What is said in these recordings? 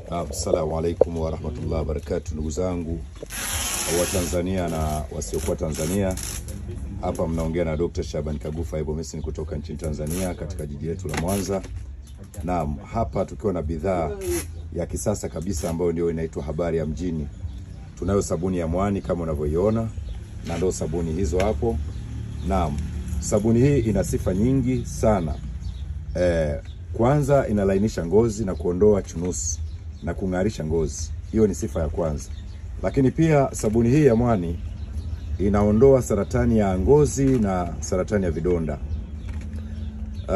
Assalamu alaikum wa rahmatullahi wa barakatuh. Ndugu zangu wa Tanzania na wasiokuwa Tanzania, hapa mnaongea na Dr. Shaban Kagufa Herbal Medicine kutoka nchini Tanzania katika jiji letu la Mwanza. Naam, hapa tukiwa na bidhaa ya kisasa kabisa ambayo ndio inaitwa habari ya mjini. Tunayo sabuni ya mwani kama unavyoiona, na ndio sabuni hizo hapo. Naam, sabuni hii ina sifa nyingi sana. Kwanza inalainisha ngozi na kuondoa chunusi na kung'arisha ngozi. Hiyo ni sifa ya kwanza. Lakini pia sabuni hii ya mwani inaondoa saratani ya ngozi na saratani ya vidonda.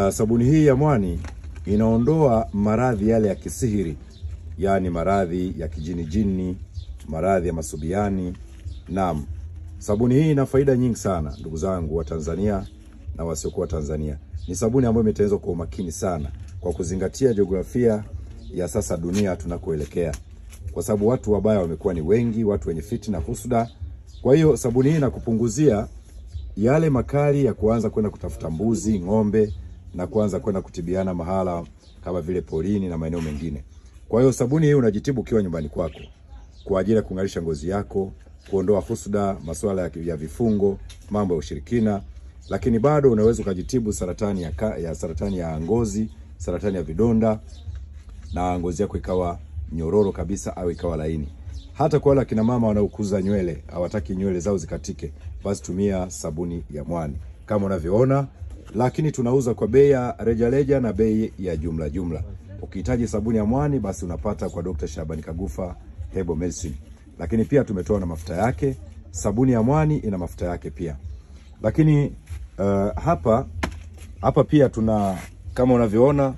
Sabuni hii ya mwani inaondoa maradhi yale ya kisihiri, yani maradhi ya kijini, maradhi ya masubiani. Naam, sabuni hii ina faida nyingi sana ndugu zangu wa Tanzania na wasiokuwa Tanzania. Ni sabuni ambayo imetengenezwa kwa umakini sana kwa kuzingatia jiografia ya sasa dunia tunakoelekea. Kwa sababu watu wabaya wamekuwa ni wengi, watu wenye fitina husuda. Kwa hiyo sabuni hii inakupunguzia yale makali ya kuanza kwenda kutafuta mbuzi, ng'ombe na kuanza kwenda kutibiana mahala kama vile polini na maeneo mengine. Kwa hiyo sabuni hii unajitibu ukiwa nyumbani kwako kwa ajili ya kung'arisha ngozi yako, kuondoa husuda, masuala ya vifungo, mambo ya ushirikina, lakini bado unaweza kujitibu saratani ya ngozi, saratani ya vidonda na ngozi yako ikawa nyororo kabisa au ikawa laini. Hata kwa wale kina mama wanaokuza nywele, hawataki nywele zao zikatike, basi tumia sabuni ya mwani kama unavyoona. Lakini tunauza kwa bei ya rejareja na bei ya jumla. Ukihitaji sabuni ya mwani basi unapata kwa Dr. Shaban Kagufa Herbal Medicine. Lakini pia tumetoa na mafuta yake. Sabuni ya mwani ina mafuta yake pia. Lakini hapa pia tuna, kama unavyoona,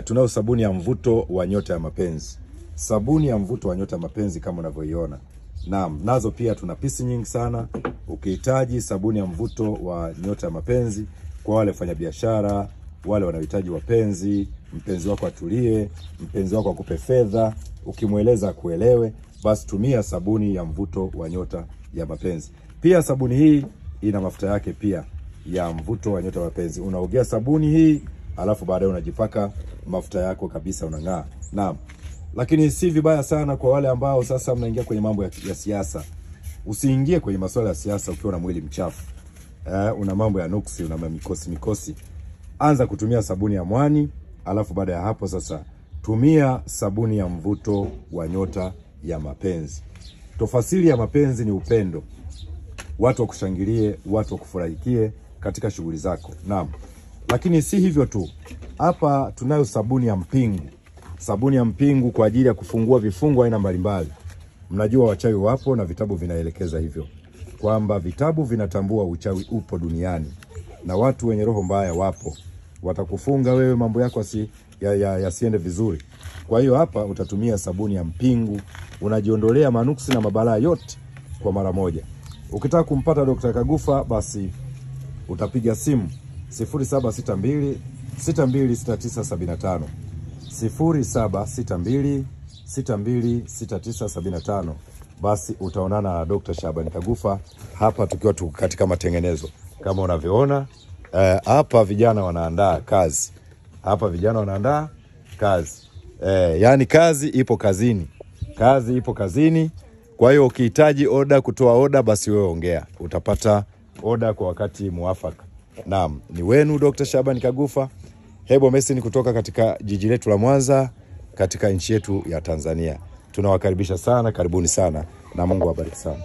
tunao sabuni ya mvuto wa nyota ya mapenzi. Sabuni ya mvuto wa nyota ya mapenzi kama unavyoiona. Naam, nazo pia tuna pisi nyingi sana. Ukihitaji sabuni ya mvuto wa nyota ya mapenzi kwa wale fanya biashara, wale wanahitaji wapenzi, mpenzi wako atulie, mpenzi wako akupe fedha, ukimueleza kuelewe, basi tumia sabuni ya mvuto wa nyota ya mapenzi. Pia sabuni hii ina mafuta yake pia ya mvuto wa nyota ya mapenzi. Unaogea sabuni hii, alafu baadaye unajipaka mafuta yako kabisa, unang'aa. Naam. Lakini si vibaya sana kwa wale ambao sasa mnaingia kwenye mambo ya siasa. Usiingie kwenye masuala ya siasa ukiwa na mwili mchafu. Una mambo ya nuksi, una mikosi. Anza kutumia sabuni ya mwani, alafu baada ya hapo sasa tumia sabuni ya mvuto wa nyota ya mapenzi. Tofasili ya mapenzi ni upendo. Watu wakushangilie, watu wakufurahikie katika shughuli zako. Naam. Lakini si hivyo tu. Hapa tunayo sabuni ya mpingu. Sabuni ya mpingu kwa ajili ya kufungua vifungo aina mbalimbali. Mnajua wachawi wapo na vitabu vinaelekeza hivyo, kwamba vitabu vinatambua uchawi upo duniani na watu wenye roho mbaya wapo. Watakufunga wewe mambo yako yasiende vizuri. Kwa hiyo hapa utatumia sabuni ya mpingu, unajiondolea manuksi na mabalaa yote kwa mara moja. Ukitaka kumpata Dr. Kagufa basi utapiga simu 0762 626975. 0762 626975. Basi utaonana na Dr. Shaban Kagufa hapa tukiwa katika matengenezo. Kama unavyoona, hapa vijana wanaandaa kazi. Hapa vijana wanaandaa kazi. Yani kazi ipo kazini. Kazi ipo kazini. Kwa hiyo ukihitaji kutoa oda basi wewe ongea. Utapata oda kwa wakati muafaka. Naam, ni wenu Dr. Shaban Kagufa Herbal Medicine kutoka katika jiji letu la Mwanza katika nchi yetu ya Tanzania. Tunawakaribisha sana, karibuni sana na Mungu awabariki sana.